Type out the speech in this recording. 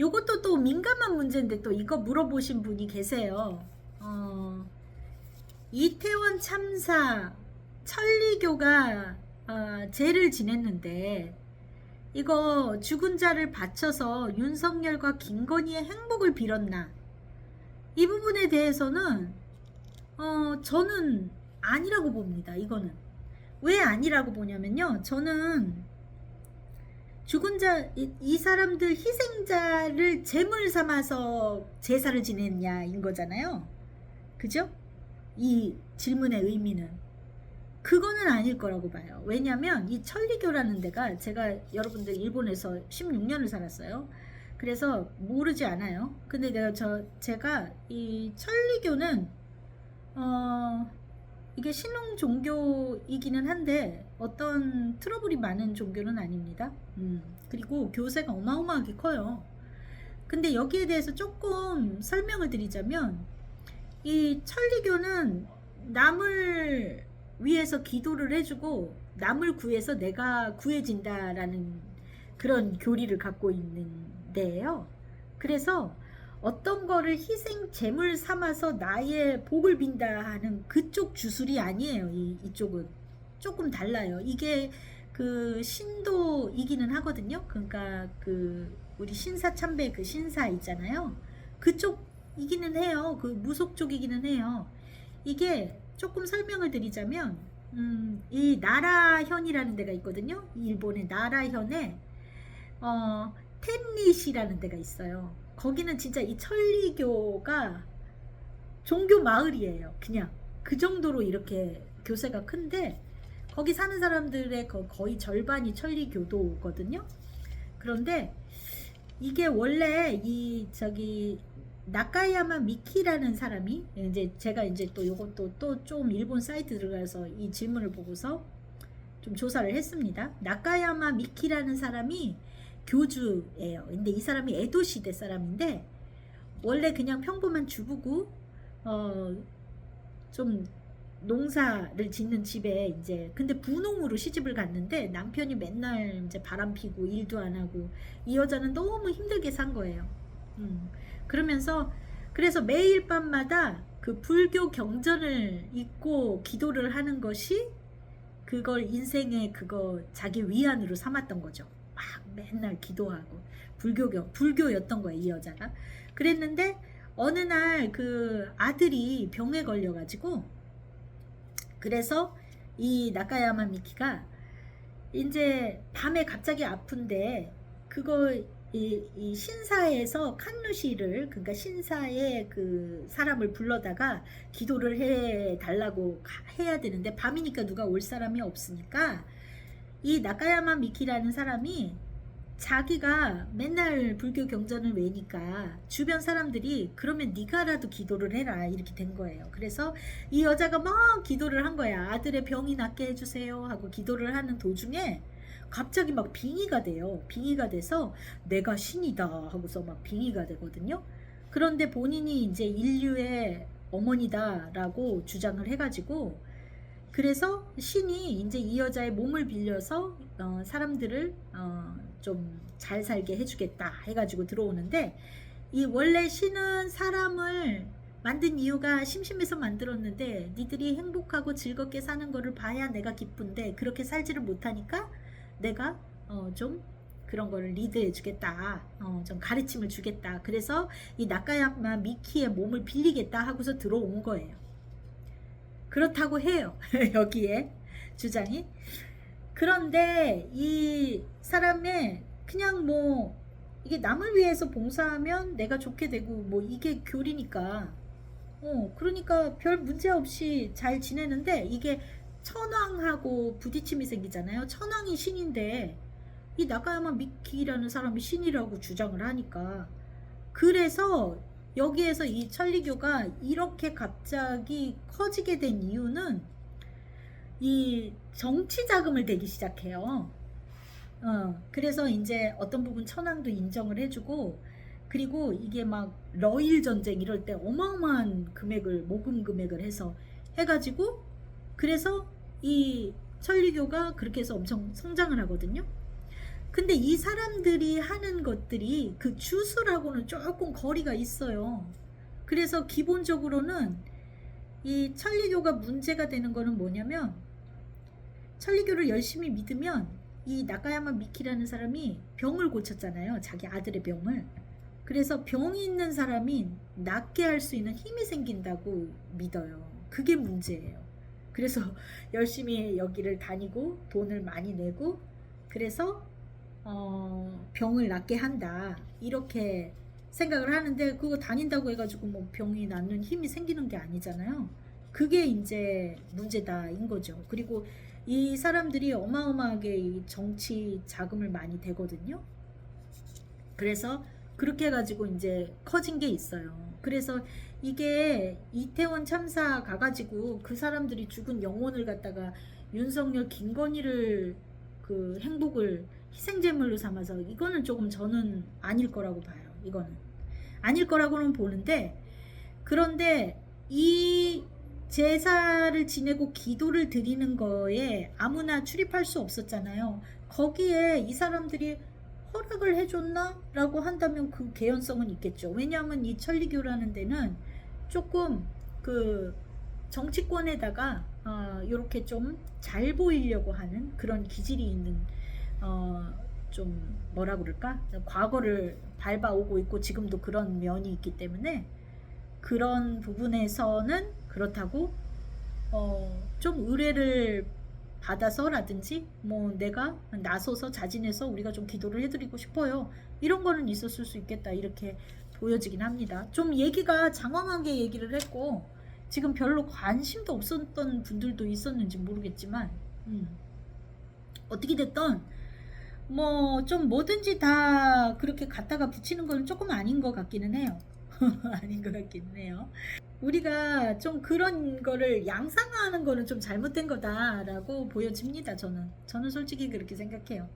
요것도 또 민감한 문제인데 또 이거 물어보신 분이 계세요. 이태원 참사 천리교가 제를 지냈는데 이거 죽은 자를 바쳐서 윤석열과 김건희의 행복을 빌었나? 이 부분에 대해서는 저는 아니라고 봅니다. 이거는 왜 아니라고 보냐면요, 저는 죽은 자, 이 사람들 희생자를 제물 삼아서 제사를 지냈냐인 거잖아요. 그죠? 이 질문의 의미는 그거는 아닐 거라고 봐요. 왜냐면 이 천리교라는 데가, 제가 여러분들 일본에서 16년을 살았어요. 그래서 모르지 않아요. 근데 제가 이 천리교는 이게 신흥 종교이기는 한데 어떤 트러블이 많은 종교는 아닙니다. 그리고 교세가 어마어마하게 커요. 근데 여기에 대해서 조금 설명을 드리자면, 이 천리교는 남을 위해서 기도를 해주고 남을 구해서 내가 구해진다라는 그런 교리를 갖고 있는 데예요. 그래서 어떤 거를 희생 제물 삼아서 나의 복을 빈다 하는 그쪽 주술이 아니에요. 이쪽은 조금 달라요. 이게 그 신도이기는 하거든요. 그러니까 그 우리 신사참배 그 신사 있잖아요. 그쪽이기는 해요. 그 무속 쪽이기는 해요. 이게 조금 설명을 드리자면, 이 나라현이라는 데가 있거든요. 일본의 나라현에 텐리시라는 데가 있어요. 거기는 진짜 이 천리교가 종교 마을이에요. 그냥 그 정도로 이렇게 교세가 큰데, 거기 사는 사람들의 거의 절반이 천리교도거든요. 그런데 이게 원래 나카야마 미키라는 사람이, 이제 제가 이제 또 요것도 또 좀 일본 사이트 들어가서 이 질문을 보고서 좀 조사를 했습니다. 나카야마 미키라는 사람이 교주예요. 근데 이 사람이 에도 시대 사람인데 원래 그냥 평범한 주부고 좀 농사를 짓는 집에 이제, 근데 부농으로 시집을 갔는데 남편이 맨날 이제 바람 피고 일도 안 하고 이 여자는 너무 힘들게 산 거예요. 그래서 매일 밤마다 그 불교 경전을 읽고 기도를 하는 것이 그걸 인생의 그거 자기 위안으로 삼았던 거죠. 막 맨날 기도하고 불교였던 거예요, 이 여자가. 그랬는데 어느 날 그 아들이 병에 걸려가지고, 그래서 이 나카야마 미키가 이제 밤에 갑자기 아픈데 그거 이 신사에서 칸누시를, 그러니까 신사의 그 사람을 불러다가 기도를 해 달라고 해야 되는데 밤이니까 누가 올 사람이 없으니까 이 나카야마 미키라는 사람이 자기가 맨날 불교 경전을 외니까 주변 사람들이 그러면 네가라도 기도를 해라 이렇게 된 거예요. 그래서 이 여자가 막 기도를 한 거야. 아들의 병이 낫게 해주세요 하고 기도를 하는 도중에 갑자기 막 빙의가 돼요. 빙의가 돼서 내가 신이다 하고서 막 빙의가 되거든요. 그런데 본인이 이제 인류의 어머니다라고 주장을 해가지고, 그래서 신이 이제 이 여자의 몸을 빌려서 사람들을 좀 잘 살게 해주겠다 해가지고 들어오는데, 이 원래 신은 사람을 만든 이유가 심심해서 만들었는데 니들이 행복하고 즐겁게 사는 거를 봐야 내가 기쁜데 그렇게 살지를 못하니까 내가 좀 그런 거를 리드해 주겠다, 좀 가르침을 주겠다, 그래서 이 나카야마 미키의 몸을 빌리겠다 하고서 들어온 거예요. 그렇다고 해요. 여기에 주장이. 그런데 이 사람의 그냥 뭐 이게 남을 위해서 봉사하면 내가 좋게 되고 뭐 이게 교리니까 그러니까 별 문제 없이 잘 지내는데, 이게 천황하고 부딪힘이 생기잖아요. 천황이 신인데 이 나카야마 미키라는 사람이 신이라고 주장을 하니까, 그래서 여기에서 이 천리교가 이렇게 갑자기 커지게 된 이유는 이 정치 자금을 대기 시작해요. 그래서 이제 어떤 부분 천황도 인정을 해주고, 그리고 이게 막 러일 전쟁 이럴 때 어마어마한 금액을, 모금 금액을 해가지고, 그래서 이 천리교가 그렇게 해서 엄청 성장을 하거든요. 근데 이 사람들이 하는 것들이 그 주술하고는 조금 거리가 있어요. 그래서 기본적으로는 이 천리교가 문제가 되는 거는 뭐냐면, 천리교를 열심히 믿으면 이 나카야마 미키라는 사람이 병을 고쳤잖아요. 자기 아들의 병을. 그래서 병이 있는 사람이 낫게 할 수 있는 힘이 생긴다고 믿어요. 그게 문제예요. 그래서 열심히 여기를 다니고 돈을 많이 내고, 그래서 병을 낫게 한다 이렇게 생각을 하는데, 그거 다닌다고 해가지고 뭐 병이 낫는 힘이 생기는 게 아니잖아요. 그게 이제 문제다인 거죠. 그리고 이 사람들이 어마어마하게 이 정치 자금을 많이 대거든요. 그래서 그렇게 해가지고 이제 커진 게 있어요. 그래서 이게 이태원 참사 가가지고 그 사람들이 죽은 영혼을 갖다가 윤석열, 김건희를 그 행복을 희생제물로 삼아서, 이거는 조금 저는 아닐 거라고 봐요. 이거는 아닐 거라고는 보는데, 그런데 이 제사를 지내고 기도를 드리는 거에 아무나 출입할 수 없었잖아요. 거기에 이 사람들이 허락을 해줬나? 라고 한다면 그 개연성은 있겠죠. 왜냐하면 이 천리교라는 데는 조금 그 정치권에다가 이렇게 좀 잘 보이려고 하는 그런 기질이 있는, 좀 뭐라 그럴까? 과거를 밟아오고 있고 지금도 그런 면이 있기 때문에, 그런 부분에서는 그렇다고 좀 의뢰를 받아서라든지 뭐 내가 나서서 자진해서 우리가 좀 기도를 해드리고 싶어요, 이런 거는 있었을 수 있겠다, 이렇게 보여지긴 합니다. 좀 얘기가 장황하게 얘기를 했고 지금 별로 관심도 없었던 분들도 있었는지 모르겠지만, 어떻게 됐던 뭐 좀 뭐든지 다 그렇게 갖다가 붙이는 건 조금 아닌 것 같기는 해요. 아닌 것 같기는 해요. 우리가 좀 그런 거를 양상화하는 거는 좀 잘못된 거다라고 보여집니다. 저는 솔직히 그렇게 생각해요.